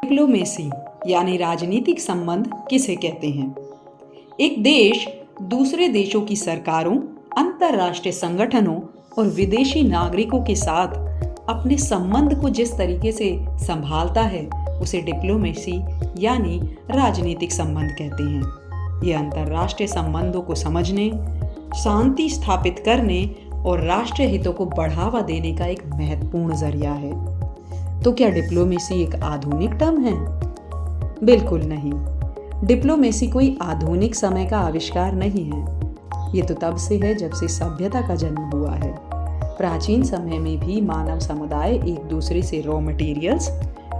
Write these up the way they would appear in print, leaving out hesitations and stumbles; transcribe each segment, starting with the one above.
Diplomacy यानी राजनीतिक संबंध किसे कहते हैं? एक देश दूसरे देशों की सरकारों, अंतर्राष्ट्रीय संगठनों और विदेशी नागरिकों के साथ अपने संबंध को जिस तरीके से संभालता है उसे डिप्लोमेसी यानी राजनीतिक संबंध कहते हैं। ये अंतर्राष्ट्रीय संबंधों को समझने, शांति स्थापित करने और राष्ट्रीय हितों को बढ़ावा देने का एक महत्वपूर्ण जरिया है। तो क्या डिप्लोमेसी एक आधुनिक टर्म है? बिल्कुल नहीं। डिप्लोमेसी कोई आधुनिक समय का आविष्कार नहीं है। ये तो तब से है जब से सभ्यता का जन्म हुआ है। प्राचीन समय में भी मानव समुदाय एक दूसरे से रॉ मटेरियल्स,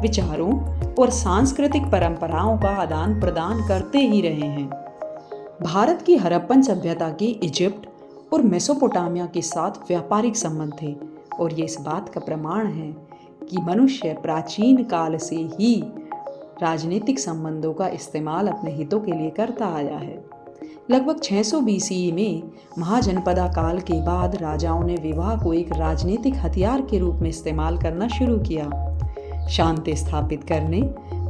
विचारों और सांस्कृतिक परंपराओं का आदान प्रदान करते ही रहे हैं। भारत की हड़प्पन सभ्यता के इजिप्ट और मेसोपोटामिया के साथ व्यापारिक संबंध थे और ये इस बात का प्रमाण है कि मनुष्य प्राचीन काल से ही राजनीतिक संबंधों का इस्तेमाल अपने हितों के लिए करता आया है। लगभग 600 BCE में महाजनपदा काल के बाद राजाओं ने विवाह को एक राजनीतिक हथियार के रूप में इस्तेमाल करना शुरू किया। शांति स्थापित करने,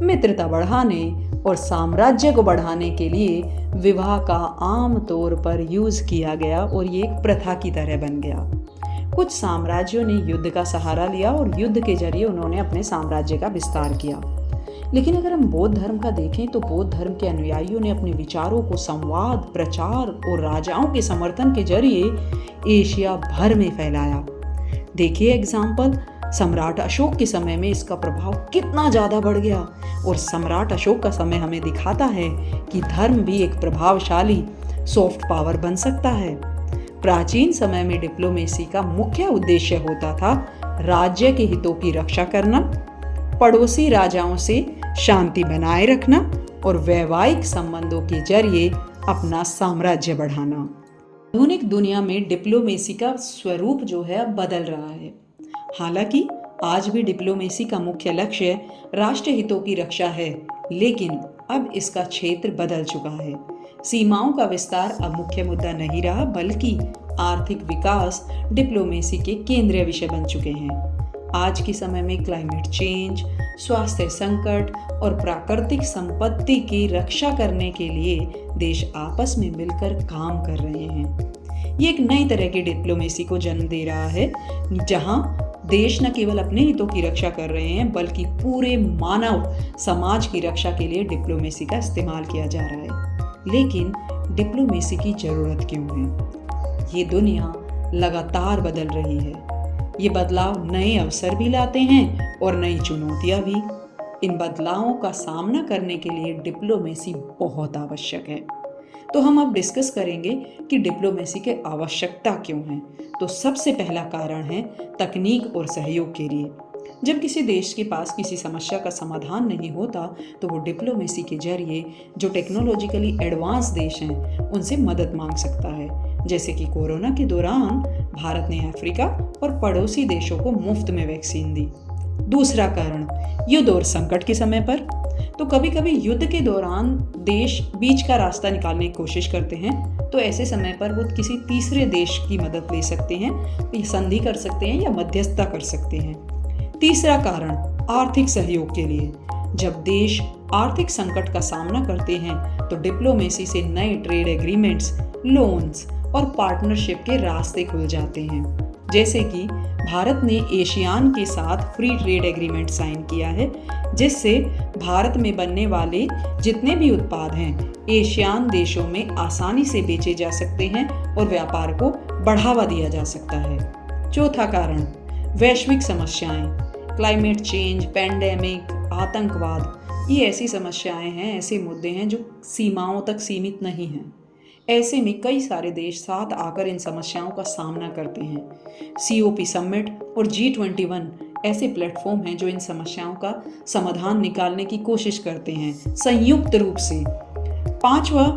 मित्रता बढ़ाने और साम्राज्य को बढ़ाने के लिए विवाह का आम तौर पर यूज किया गया और ये एक प्रथा की तरह बन गया। कुछ साम्राज्यों ने युद्ध का सहारा लिया और युद्ध के जरिए उन्होंने अपने साम्राज्य का विस्तार किया। लेकिन अगर हम बौद्ध धर्म का देखें तो बौद्ध धर्म के अनुयायियों ने अपने विचारों को संवाद, प्रचार और राजाओं के समर्थन के जरिए एशिया भर में फैलाया। देखिए एग्जाम्पल, सम्राट अशोक के समय में इसका प्रभाव कितना ज़्यादा बढ़ गया और सम्राट अशोक का समय हमें दिखाता है कि धर्म भी एक प्रभावशाली सॉफ्ट पावर बन सकता है। प्राचीन समय में डिप्लोमेसी का मुख्य उद्देश्य होता था राज्य के हितों की रक्षा करना, पड़ोसी राजाओं से शांति बनाए रखना और वैवाहिक संबंधों के जरिए अपना साम्राज्य बढ़ाना। आधुनिक दुनिया में डिप्लोमेसी का स्वरूप जो है अब बदल रहा है। हालांकि आज भी डिप्लोमेसी का मुख्य लक्ष्य राष्ट्रीय हितों की रक्षा है, लेकिन अब इसका क्षेत्र बदल चुका है। सीमाओं का विस्तार अब मुख्य मुद्दा नहीं रहा, बल्कि आर्थिक विकास डिप्लोमेसी के केंद्रीय विषय बन चुके हैं। आज के समय में क्लाइमेट चेंज, स्वास्थ्य संकट और प्राकृतिक संपत्ति की रक्षा करने के लिए देश आपस में मिलकर काम कर रहे हैं। ये एक नई तरह की डिप्लोमेसी को जन्म दे रहा है, जहां देश न केवल अपने हितों की रक्षा कर रहे हैं बल्कि पूरे मानव समाज की रक्षा के लिए डिप्लोमेसी का इस्तेमाल किया जा रहा है। लेकिन डिप्लोमेसी की जरूरत क्यों है? ये दुनिया लगातार बदल रही है। ये बदलाव नए अवसर भी लाते हैं और नई चुनौतियां भी। इन बदलावों का सामना करने के लिए डिप्लोमेसी बहुत आवश्यक है। तो हम अब डिस्कस करेंगे कि डिप्लोमेसी की आवश्यकता क्यों है। तो सबसे पहला कारण है तकनीक और सहयोग के लिए। जब किसी देश के पास किसी समस्या का समाधान नहीं होता तो वो डिप्लोमेसी के जरिए जो टेक्नोलॉजिकली एडवांस देश हैं उनसे मदद मांग सकता है। जैसे कि कोरोना के दौरान भारत ने अफ्रीका और पड़ोसी देशों को मुफ्त में वैक्सीन दी। दूसरा कारण, युद्ध और संकट के समय पर। तो कभी कभी युद्ध के दौरान देश बीच का रास्ता निकालने की कोशिश करते हैं, तो ऐसे समय पर वो किसी तीसरे देश की मदद ले सकते हैं, संधि कर सकते हैं या मध्यस्थता कर सकते हैं। तीसरा कारण, आर्थिक सहयोग के लिए। जब देश आर्थिक संकट का सामना करते हैं तो डिप्लोमेसी से नए ट्रेड एग्रीमेंट्स, लोन्स और पार्टनरशिप के रास्ते खुल जाते हैं। जैसे कि भारत ने एशियान के साथ फ्री ट्रेड एग्रीमेंट साइन किया है, जिससे भारत में बनने वाले जितने भी उत्पाद हैं एशियान देशों में आसानी से बेचे जा सकते हैं और व्यापार को बढ़ावा दिया जा सकता है। चौथा कारण, वैश्विक समस्याएं। क्लाइमेट चेंज, पैंडेमिक, आतंकवाद, ये ऐसी समस्याएं हैं, ऐसे मुद्दे हैं जो सीमाओं तक सीमित नहीं हैं। ऐसे में कई सारे देश साथ आकर इन समस्याओं का सामना करते हैं। COP समिट और G21 ऐसे प्लेटफॉर्म हैं जो इन समस्याओं का समाधान निकालने की कोशिश करते हैं संयुक्त रूप से। पांचवा,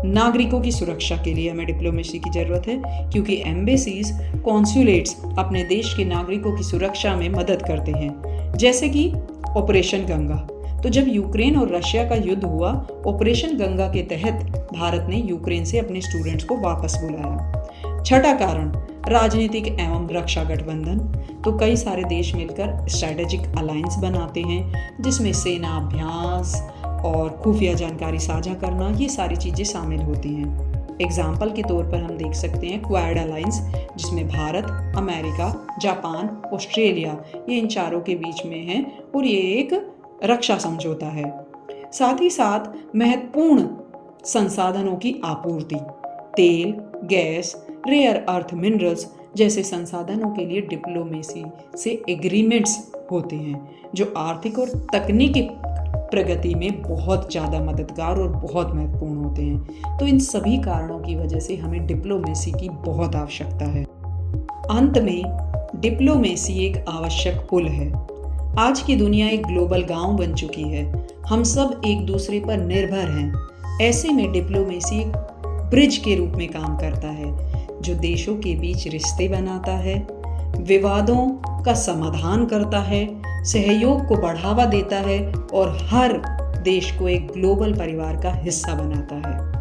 नागरिकों की सुरक्षा के लिए हमें डिप्लोमेसी की जरूरत है, क्योंकि एम्बेसीज, कॉन्सुलेट्स अपने देश के नागरिकों की सुरक्षा में मदद करते हैं। जैसे कि ऑपरेशन गंगा। तो जब यूक्रेन और रशिया का युद्ध हुआ, ऑपरेशन गंगा के तहत भारत ने यूक्रेन से अपने स्टूडेंट्स को वापस बुलाया। छठा कारण राजनीतिक एवं रक्षा गठबंधन। तो कई सारे देश मिलकर स्ट्रैटेजिक अलायंस बनाते हैं जिसमें सेना अभ्यास और खुफिया जानकारी साझा करना, ये सारी चीज़ें शामिल होती हैं। एग्जाम्पल के तौर पर हम देख सकते हैं क्वाड अलायंस, जिसमें भारत, अमेरिका, जापान, ऑस्ट्रेलिया, ये इन चारों के बीच में है और ये एक रक्षा समझौता है। साथ ही साथ महत्वपूर्ण संसाधनों की आपूर्ति, तेल, गैस, रेयर अर्थ मिनरल्स जैसे संसाधनों के लिए डिप्लोमेसी से एग्रीमेंट्स होते हैं जो आर्थिक और तकनीकी प्रगति में बहुत ज़्यादा मददगार और बहुत महत्वपूर्ण होते हैं। तो इन सभी कारणों की वजह से हमें डिप्लोमेसी की बहुत आवश्यकता है। अंत में डिप्लोमेसी एक आवश्यक पुल है। आज की दुनिया एक ग्लोबल गांव बन चुकी है। हम सब एक दूसरे पर निर्भर हैं। ऐसे में डिप्लोमेसी एक ब्रिज के रूप में काम करता है जो देशों के बीच रिश्ते बनाता है, विवादों का समाधान करता है, सहयोग को बढ़ावा देता है और हर देश को एक ग्लोबल परिवार का हिस्सा बनाता है।